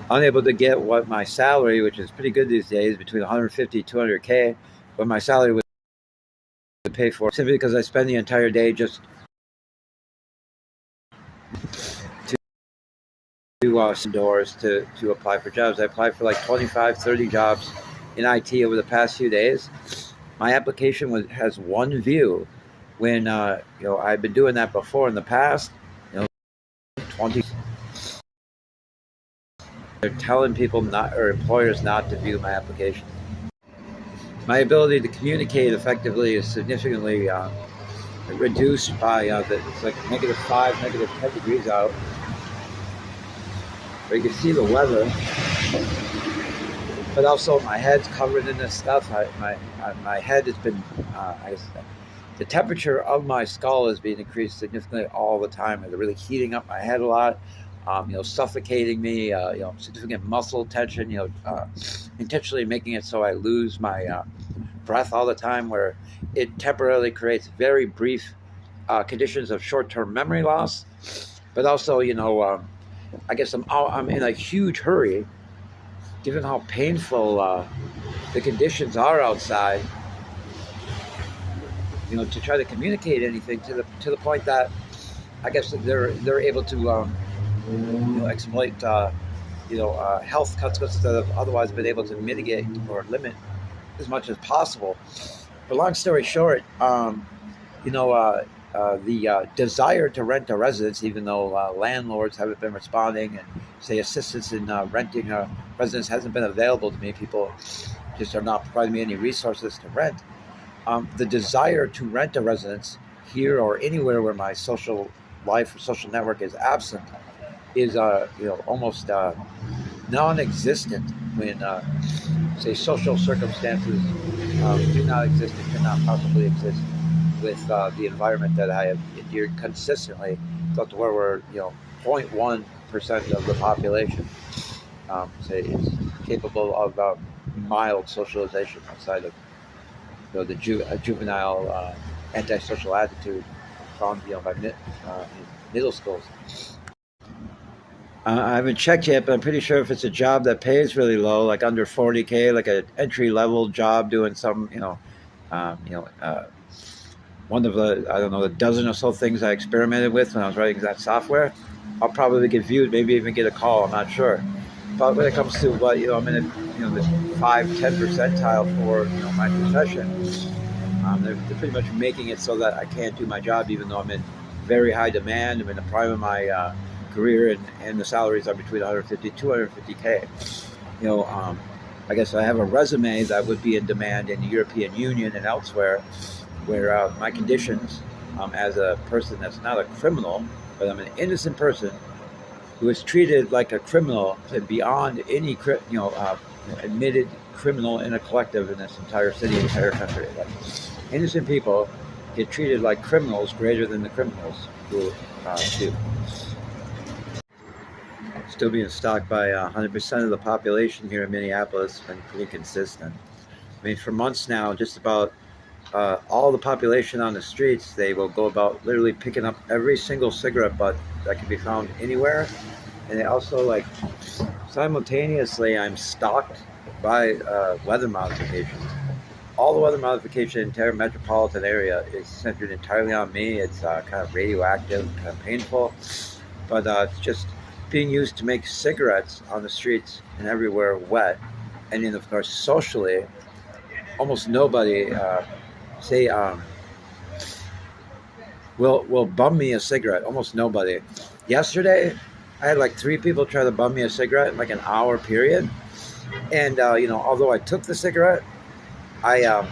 unable to get what my salary, which is pretty good these days, between 150 200K, what my salary would pay for, simply because I spend the entire day just to doors to apply for jobs. I applied for like 25, 30 jobs in IT over the past few days. My application has one view when I've been doing that before in the past. 20. They're telling people not, or employers not to view my application. My ability to communicate effectively is significantly reduced by it's like -5, -10 degrees out. But you can see the weather, but also my head's covered in this stuff. My head has been, the temperature of my skull is being increased significantly all the time. It's really heating up my head a lot, suffocating me, significant muscle tension, intentionally making it so I lose my breath all the time, where it temporarily creates very brief conditions of short-term memory loss. But also, I guess I'm in a huge hurry, given how painful the conditions are outside. To try to communicate anything to the point that I guess they're able to exploit health consequences that have otherwise been able to mitigate or limit as much as possible. But long story short, the desire to rent a residence, even though landlords haven't been responding, and say assistance in renting a residence hasn't been available to me. People just are not providing me any resources to rent. The desire to rent a residence here or anywhere where my social life or social network is absent is almost non-existent when say social circumstances do not exist and cannot possibly exist with the environment that I have endured consistently throughout the world, where 0.1% of the population say is capable of mild socialization outside of the juvenile antisocial attitude found by middle schools. I haven't checked yet, but I'm pretty sure if it's a job that pays really low, like under 40K, like an entry level job doing some, one of the, I don't know, the dozen or so things I experimented with when I was writing that software, I'll probably get viewed, maybe even get a call. I'm not sure. But when it comes to what I'm in this 5-10 percentile for my profession, they're pretty much making it so that I can't do my job, even though I'm in very high demand. I'm in the prime of my career, and the salaries are between 150 250K. I guess I have a resume that would be in demand in the European Union and elsewhere, where my conditions as a person that's not a criminal, but I'm an innocent person who is treated like a criminal and beyond any admitted criminal in a collective in this entire city, entire country. Like, innocent people get treated like criminals greater than the criminals who do. Still being stalked by 100% of the population here in Minneapolis. Been pretty consistent. I mean, for months now, just about all the population on the streets, they will go about literally picking up every single cigarette butt that can be found anywhere. And they also, simultaneously, I'm stalked by weather modifications. All the weather modification in the entire metropolitan area is centered entirely on me. It's kind of radioactive, kind of painful, but it's just being used to make cigarettes on the streets and everywhere wet. And then, of course, socially, almost nobody will bum me a cigarette. Almost nobody. Yesterday, I had like 3 people try to bum me a cigarette in like an hour period. And although I took the cigarette, I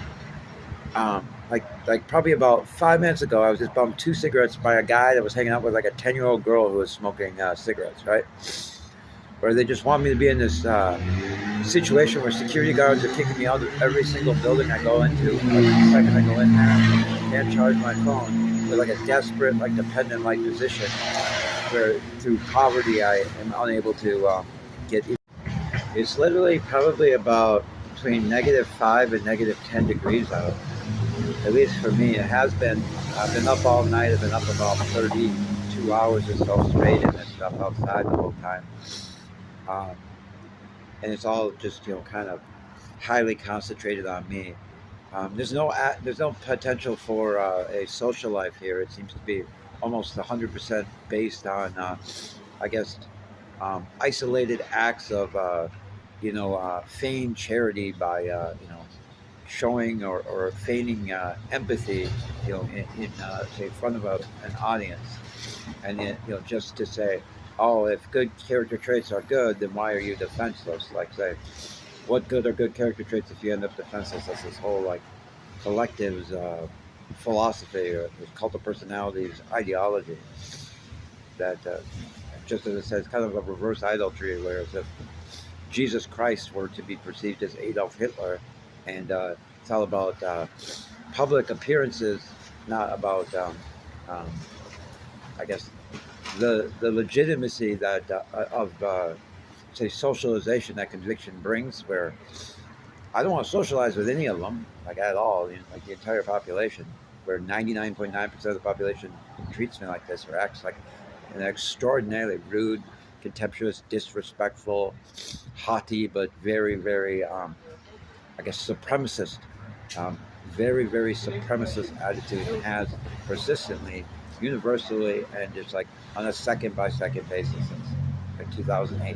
like probably about 5 minutes ago, I was just bummed 2 cigarettes by a guy that was hanging out with like a 10-year-old girl who was smoking cigarettes, right? Where they just want me to be in this situation where security guards are kicking me out of every single building I go into. Every second I go in there, I can't charge my phone. They're like a desperate, like dependent-like position where through poverty I am unable to get. It's literally probably about between -5 and -10 degrees out. At least for me, it has been. I've been up all night. I've been up about 32 hours or so straight in this stuff outside the whole time. and it's all just kind of highly concentrated on me. There's no potential for a social life here. It seems to be almost 100% based on, I guess, isolated acts of, feigned charity by, showing or feigning empathy, say, in front of an audience, and then, just to say, oh, if good character traits are good, then why are you defenseless? Like, say, what good are good character traits if you end up defenseless? That's this whole like collectives philosophy or this cult of personalities ideology that, just as it says, kind of a reverse idolatry, whereas if Jesus Christ were to be perceived as Adolf Hitler, and it's all about public appearances, not about, um, I guess, the legitimacy that of say socialization that conviction brings, where I don't want to socialize with any of them, like at all, like the entire population, where 99.9% of the population treats me like this or acts like an extraordinarily rude, contemptuous, disrespectful, haughty, but very, very, I guess, supremacist, um, very, very supremacist attitude, and has persistently, universally, and just like on a second by second basis since like 2008.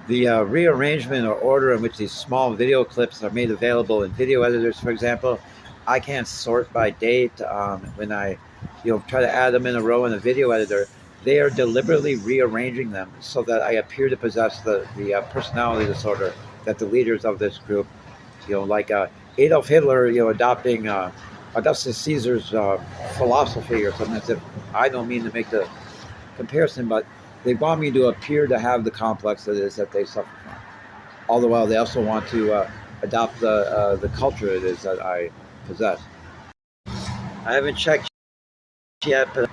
The rearrangement or order in which these small video clips are made available in video editors, for example, I can't sort by date. When I, try to add them in a row in a video editor, they are deliberately rearranging them so that I appear to possess the personality disorder that the leaders of this group, like Adolf Hitler, adopting Augustus Caesar's philosophy or something. As if I don't mean to make the comparison, but they want me to appear to have the complex that is that they suffer from. All the while, they also want to adopt the culture it is that I possess. I haven't checked yet, but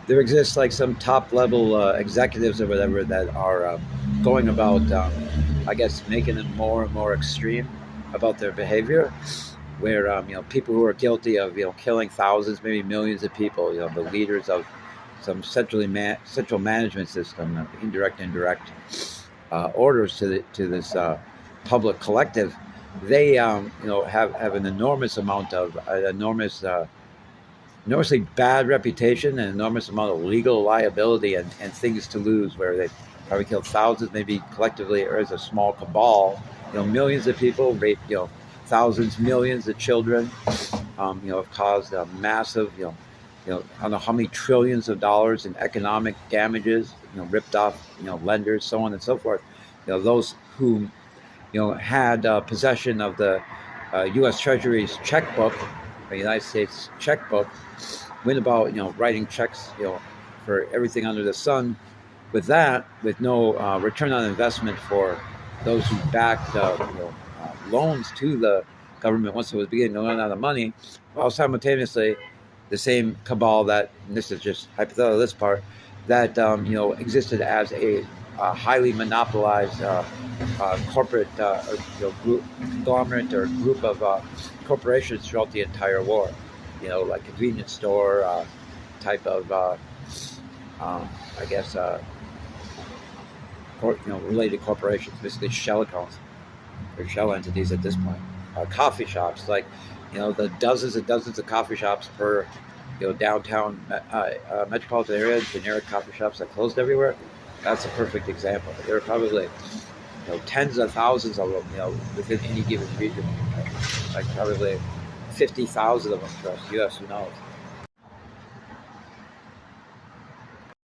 there exists like some top level executives or whatever that are going about, I guess, making it more and more extreme about their behavior. Where people who are guilty of killing thousands, maybe millions of people, the leaders of some central management system, indirect and direct orders to this public collective, they have an enormous amount of enormously bad reputation and enormous amount of legal liability and things to lose, where they probably killed thousands, maybe collectively, or as a small cabal, millions of people, raped, thousands, millions of children, have caused massive, I don't know how many trillions of dollars in economic damages, ripped off, lenders, so on and so forth. Those who, had possession of the U.S. Treasury's checkbook, the United States checkbook, went about, writing checks, for everything under the sun. With that, with no return on investment for those who backed, loans to the government once it was beginning to run out of money, while simultaneously the same cabal that, and this is just hypothetical, this part, that existed as a highly monopolized corporate group, conglomerate or group of corporations throughout the entire war, like convenience store type of, I guess, related corporations, basically shell accounts or shell entities at this point. Coffee shops, like the dozens and dozens of coffee shops per downtown metropolitan area, generic coffee shops that closed everywhere. That's a perfect example. There are probably tens of thousands of them within any given region, like probably 50,000 of them across the U.S. Who knows?